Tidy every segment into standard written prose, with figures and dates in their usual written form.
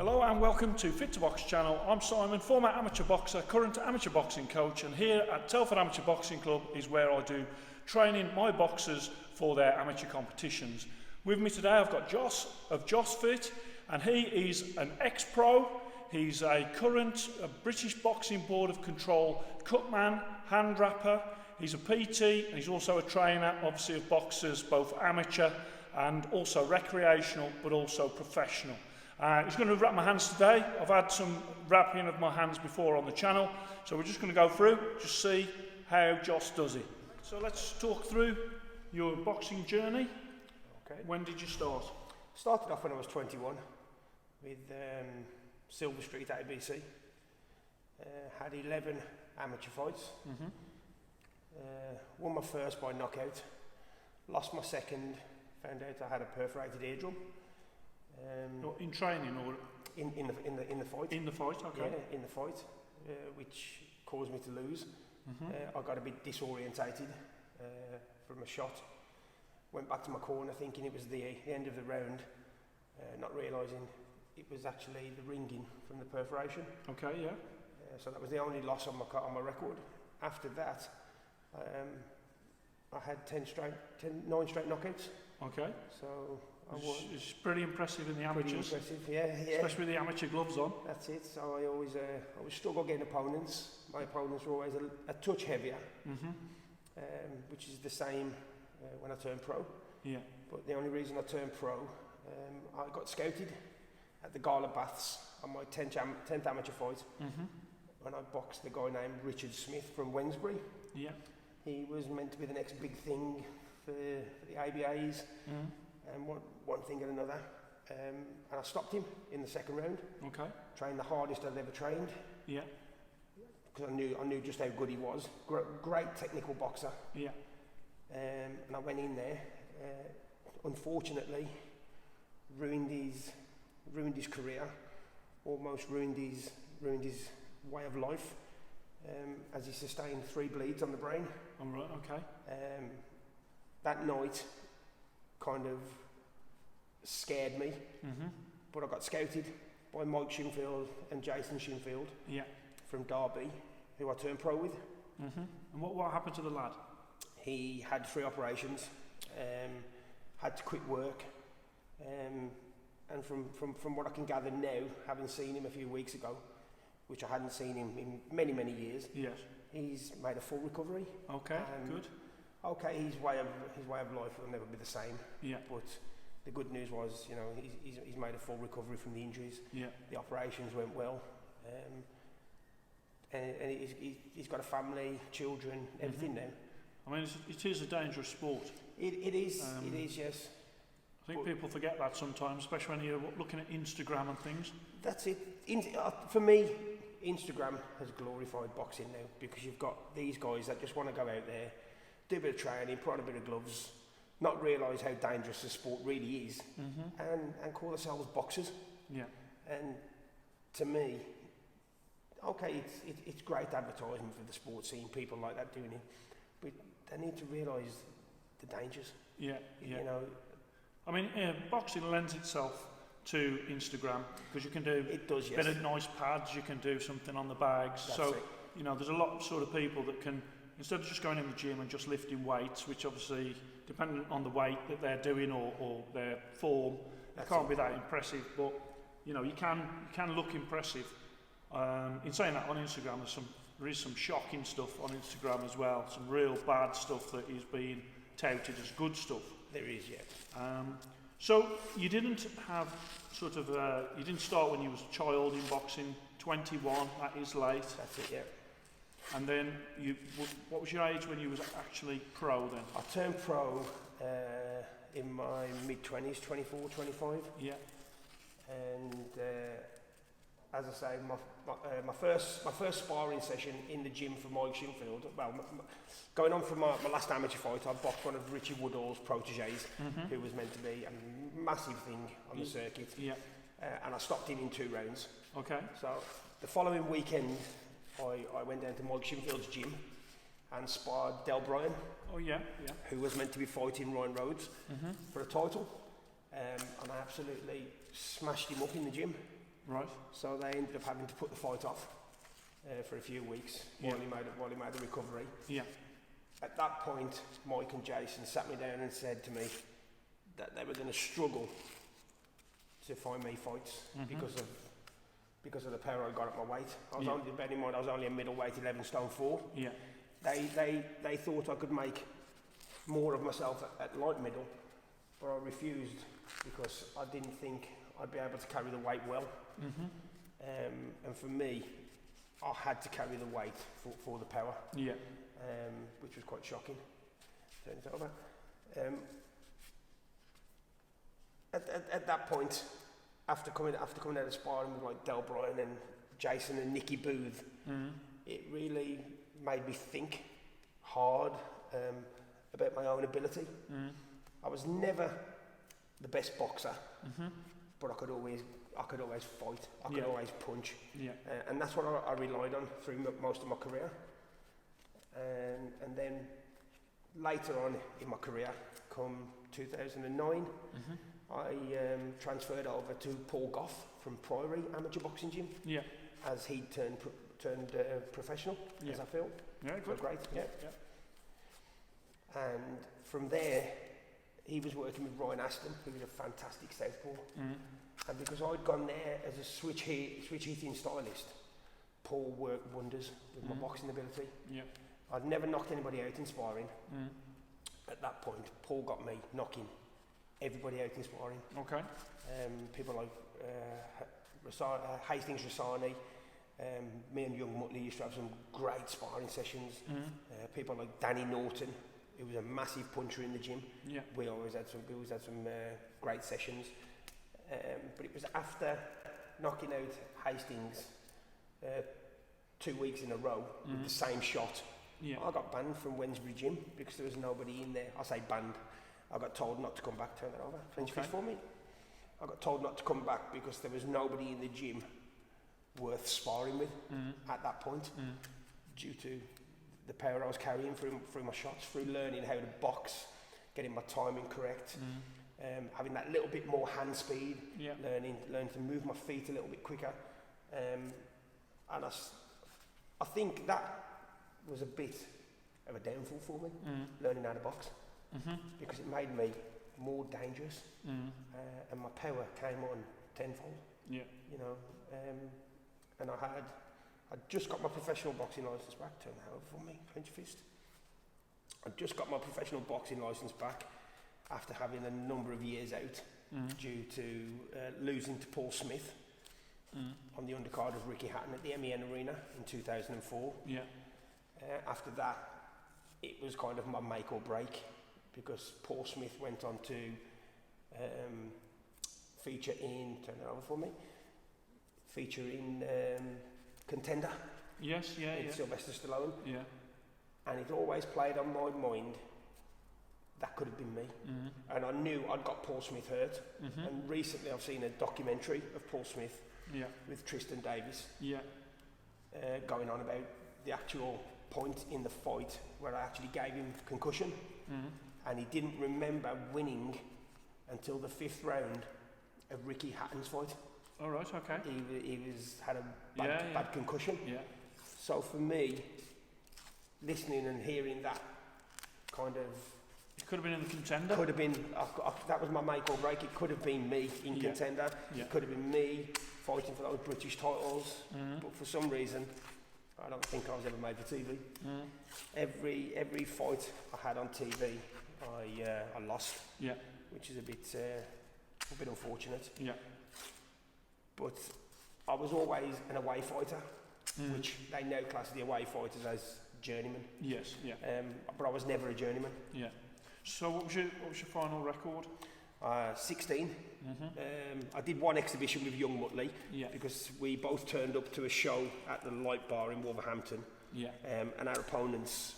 Hello and welcome to Fit to Box channel. I'm Simon, former amateur boxer, current amateur boxing coach, and here at Telford Amateur Boxing Club is where I do training my boxers for their amateur competitions. With me today I've got Joss of JOSSFIT, and he is an ex-pro. He's a current British Boxing Board of Control cutman, hand wrapper. He's a PT and he's also a trainer, obviously, of boxers, both amateur and also recreational, but also professional. He's going to wrap my hands today. I've had some wrapping of my hands before on the channel, so we're just going to go through, just see how Joss does it. So let's talk through your boxing journey. Okay. When did you start? Started off when I was 21 with Silver Street ABC. Had 11 amateur fights. Won my first by knockout. Lost my second. Found out I had a perforated eardrum. In training or in the fight? In the fight, okay. Yeah, in the fight, which caused me to lose. I got a bit disorientated from a shot. Went back to my corner thinking it was the end of the round, not realising it was actually the ringing from the perforation. Okay, yeah. So that was the only loss on my record. After that, I had 9 straight knockouts. Okay. So it's pretty impressive in the amateurs. Pretty impressive, yeah. Especially with the amateur gloves on. That's it. So I always struggle getting opponents. My opponents were always a touch heavier, which is the same when I turned pro. Yeah. But the only reason I turned pro, I got scouted at the Gala Baths on my 10th amateur fight. When I boxed the guy named Richard Smith from Wednesbury. Yeah. He was meant to be the next big thing for the ABAs. And one thing and another, and I stopped him in the second round. Okay. Trained the hardest I've ever trained. Yeah. Because I knew just how good he was. Great technical boxer. Yeah. And I went in there. Unfortunately, ruined his career. Almost ruined his way of life. As he sustained 3 bleeds on the brain. All right. Okay. That night kind of scared me, but I got scouted by Mike Shinfield and Jason Shinfield from Derby, who I turned pro with. And what happened to the lad? He had 3 operations, had to quit work, and from what I can gather now, having seen him a few weeks ago, which I hadn't seen him in many years, yes, he's made a full recovery. Okay, good. Okay, his way of life will never be the same. Yeah. But the good news was, you know, he's made a full recovery from the injuries. Yeah. The operations went well, and he's got a family, children, everything now. I mean, it is a dangerous sport. It is. It is. Yes. I think people forget that sometimes, especially when you're looking at Instagram and things. That's it. For me, Instagram has glorified boxing now, because you've got these guys that just want to go out there, do a bit of training, put on a bit of gloves, not realise how dangerous the sport really is, and call themselves boxers. Yeah. And to me, okay, it's great advertisement for the sport, seeing people like that doing it, but they need to realise the dangers. Yeah. You know. I mean, boxing lends itself to Instagram, because you can do a bit of nice pads, you can do something on the bags. That's so, you know, there's a lot of sort of people that can, instead of just going in the gym and just lifting weights, which obviously, depending on the weight that they're doing or their form, it can't be that impressive, but, you know, you can look impressive. In saying that, on Instagram, there is some shocking stuff on Instagram as well, some real bad stuff that is being touted as good stuff. There is, yeah. So you didn't have sort of, you didn't start when you was a child in boxing, 21, that is late. That's it, yeah. And then, what was your age when you was actually pro then? I turned pro in my mid-20s, 24, 25. Yeah. And as I say, my first sparring session in the gym for Mike Shinfield, well, going on from my last amateur fight, I boxed one of Richie Woodall's proteges, who was meant to be a massive thing on the circuit. Yeah. And I stopped him in 2 rounds. Okay. So the following weekend, I went down to Mike Shinfield's gym and sparred Del Bryan. Oh yeah, yeah. Who was meant to be fighting Ryan Rhodes for a title. And I absolutely smashed him up in the gym. Right. So they ended up having to put the fight off for a few weeks while he made the recovery. Yeah. At that point, Mike and Jason sat me down and said to me that they were going to struggle to find me fights because of the power I got at my weight. I was only, bear in mind, I was only a middleweight, 11 stone 4. Yeah. They thought I could make more of myself at light middle, but I refused because I didn't think I'd be able to carry the weight well. And for me, I had to carry the weight for the power. Yeah. Which was quite shocking. Turn it over. At that point, after coming out of sparring with like Del Bryan and Jason and Nicky Booth, it really made me think hard about my own ability. I was never the best boxer, but I could always fight. I could always punch, and that's what I relied on through most of my career. And then later on in my career, come 2009, I transferred over to Paul Goff from Priory Amateur Boxing Gym. Yeah. As he turned professional, as I feel. Yeah, good. So great. Yeah. And from there, he was working with Ryan Aston, who was a fantastic southpaw. And because I'd gone there as a switch hitting stylist, Paul worked wonders with my boxing ability. Yeah. I'd never knocked anybody out in sparring. At that point, Paul got me knocking everybody out in sparring. Okay. People like Hastings Rassani, me and young Muttley used to have some great sparring sessions. People like Danny Norton, who was a massive puncher in the gym. Yeah. We always had some great sessions. But it was after knocking out Hastings 2 weeks in a row with the same shot. Yeah. I got banned from Wednesbury Gym because there was nobody in there. I say banned. I got told not to come back. Turn that over. French fist for me. I got told not to come back because there was nobody in the gym worth sparring with at that point, due to the power I was carrying through my shots, through learning how to box, getting my timing correct, having that little bit more hand speed, learning to move my feet a little bit quicker, and I think that was a bit of a downfall for me, learning how to box, because it made me more dangerous, and my power came on tenfold. Yeah. You know, and I'd just got my professional boxing licence back. Turn that over for me, French fist. I'd just got my professional boxing licence back after having a number of years out due to losing to Paul Smith on the undercard of Ricky Hatton at the MEN Arena in 2004. Yeah. After that, it was kind of my make or break, because Paul Smith went on to feature in, turn it over for me, feature in Contender. Yes, yeah, with Sylvester Stallone. Yeah. And it always played on my mind, that could have been me. And I knew I'd got Paul Smith hurt. And recently I've seen a documentary of Paul Smith with Tristan Davis going on about the actual point in the fight where I actually gave him concussion, and he didn't remember winning until the 5th round of Ricky Hatton's fight. All right, okay. He had a bad concussion. Yeah. So for me, listening and hearing that kind of... It could have been in the Contender. Could have been, that was my make or break. It could have been me in Contender. Yeah. It could have been me fighting for those British titles. But for some reason, I don't think I was ever made for TV. Every fight I had on TV, I lost. Yeah. Which is a bit unfortunate. Yeah. But I was always an away fighter, which they now class the away fighters as journeyman. Yes. Yeah. But I was never a journeyman. Yeah. So what was your final record? 16. I did one exhibition with young Muttley because we both turned up to a show at the Light Bar in Wolverhampton. Yeah. And our opponents,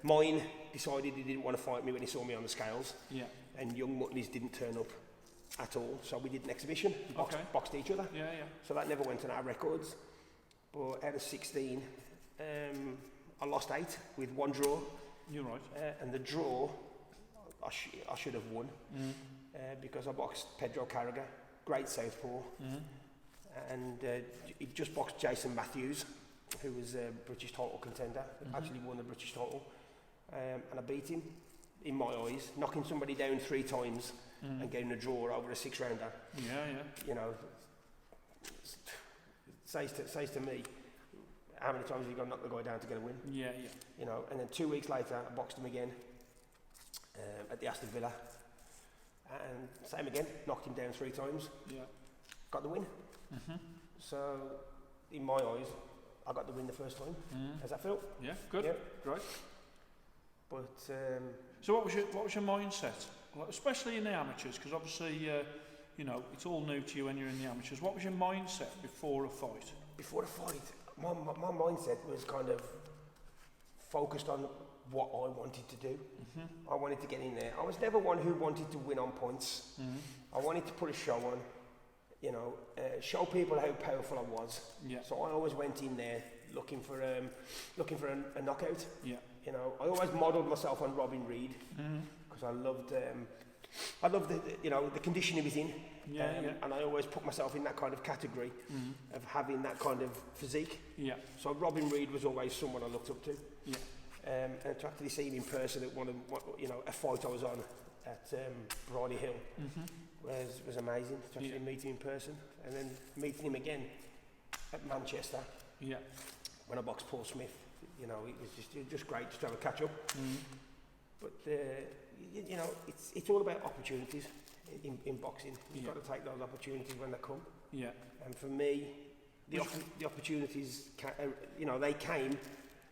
mine decided he didn't want to fight me when he saw me on the scales. Yeah. And young Muttley's didn't turn up at all. So we did an exhibition, boxed each other. Yeah, yeah. So that never went on our records. But out of 16, I lost 8 with 1 draw. You're right. And the draw, I should have won because I boxed Pedro Carragher, great southpaw, and he just boxed Jason Matthews, who was a British title contender, actually won the British title, and I beat him, in my eyes, knocking somebody down 3 times and getting a draw over a 6-rounder. You know, says to me, how many times have you got to knock the guy down to get a win? You know, and then 2 weeks later, I boxed him again at the Aston Villa, and same again, knocked him down 3 times, got the win. So, in my eyes, I got the win the first time. How's that feel? Yeah, good. Great. But so what was your mindset, like, especially in the amateurs? Because obviously, you know, it's all new to you when you're in the amateurs. What was your mindset before a fight? Before the fight, my mindset was kind of focused on what I wanted to do. I wanted to get in there. I was never one who wanted to win on points. I wanted to put a show on, you know, show people how powerful I was. So I always went in there looking for a knockout. You know, I always modelled myself on Robin Reid because I loved the you know, the condition he was in. And I always put myself in that kind of category of having that kind of physique. So Robin Reid was always someone I looked up to. And to actually see him in person at a fight I was on at Bridie Hill was amazing. To actually meet him in person, and then meeting him again at Manchester when I boxed Paul Smith. You know, it was just great just to have a catch up. But you know, it's all about opportunities in boxing. You've got to take those opportunities when they come. And for me, the opportunities, you know, they came,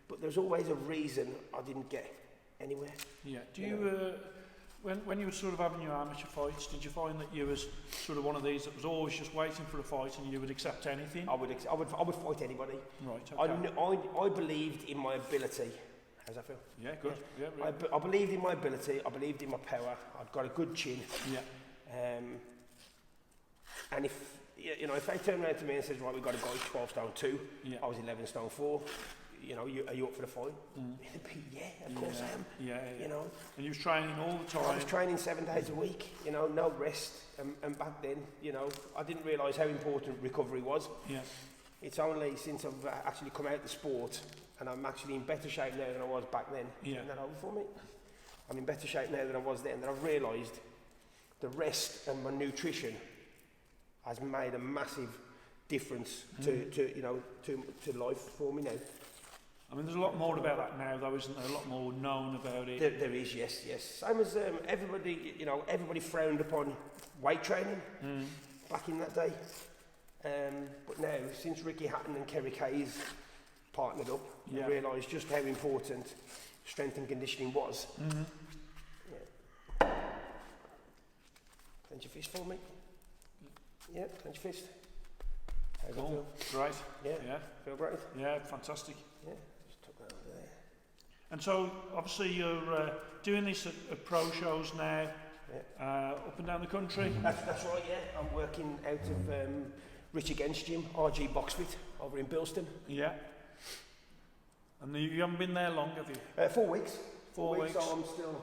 but there's always a reason I didn't get anywhere. Do you when you were sort of having your amateur fights, did you find that you was sort of one of these that was always just waiting for a fight and you would accept anything? I would fight anybody. Right. Okay. I believed in my ability. How's that feel? Yeah, good. Really. I believed in my ability. I believed in my power. I'd got a good chin. And if you know, if they turn around to me and says, right, we've got a guy 12 stone 2, I was 11 stone 4. You know, are you up for the fight? Of course I am. You know. And you was training all the time? I was training 7 days a week, you know, no rest. And back then, you know, I didn't realise how important recovery was. It's only since I've actually come out of the sport and I'm actually in better shape now than I was back then. Isn't that over for me? I'm in better shape now than I was then, that I've realised the rest and my nutrition has made a massive difference to life for me now. I mean, there's a lot more about that now, though, isn't there? A lot more known about it. There is, yes. Same as everybody frowned upon weight training back in that day. But now, since Ricky Hatton and Kerry Kay's partnered up, we realised just how important strength and conditioning was. Clench your fist for me. Clench your fist. How's that feel? Great. Yeah. Feel great? Yeah, fantastic. Yeah. There. And so, obviously, you're doing this at pro shows now, up and down the country. That's right, yeah. I'm working out of Rich Against Gym, RG BoxFit, over in Bilston. And you haven't been there long, have you? 4 weeks. 4 weeks. So I'm still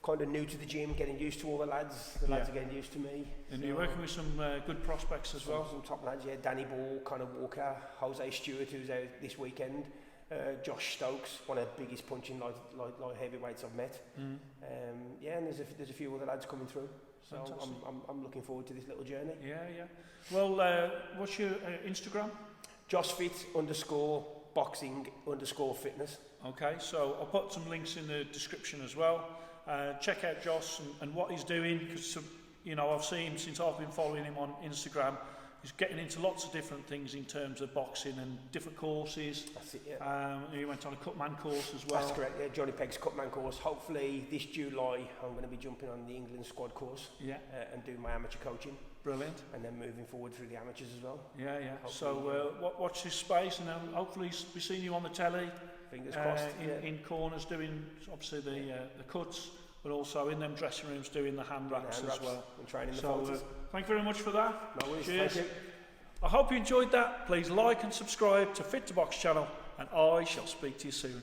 kind of new to the gym, getting used to all the lads. The lads are getting used to me. And so you're working with some good prospects as well. Some top lads, Danny Ball, Conor Walker, Jose Stewart, who's out this weekend. Josh Stokes, one of the biggest punching light heavyweights I've met. And there's a few other lads coming through. So I'm looking forward to this little journey. Well, what's your Instagram? JOSSFIT _boxing_fitness. Okay, so I'll put some links in the description as well. Check out Joss and what he's doing, because you know, I've seen since I've been following him on Instagram, he's getting into lots of different things in terms of boxing and different courses. That's it, yeah. He went on a Cutman course as well. That's correct, yeah, Johnny Pegg's Cutman course. Hopefully this July I'm going to be jumping on the England squad course and doing my amateur coaching. Brilliant. And then moving forward through the amateurs as well. Hopefully, so watch this space, and then hopefully be seeing you on the telly. Fingers crossed. In corners doing obviously the cuts, but also in them dressing rooms doing the hand wraps as well. And training the fighters. Thank you very much for that. No worries. Cheers. Thank you. I hope you enjoyed that. Please like and subscribe to Fit to Box channel, and I shall speak to you soon.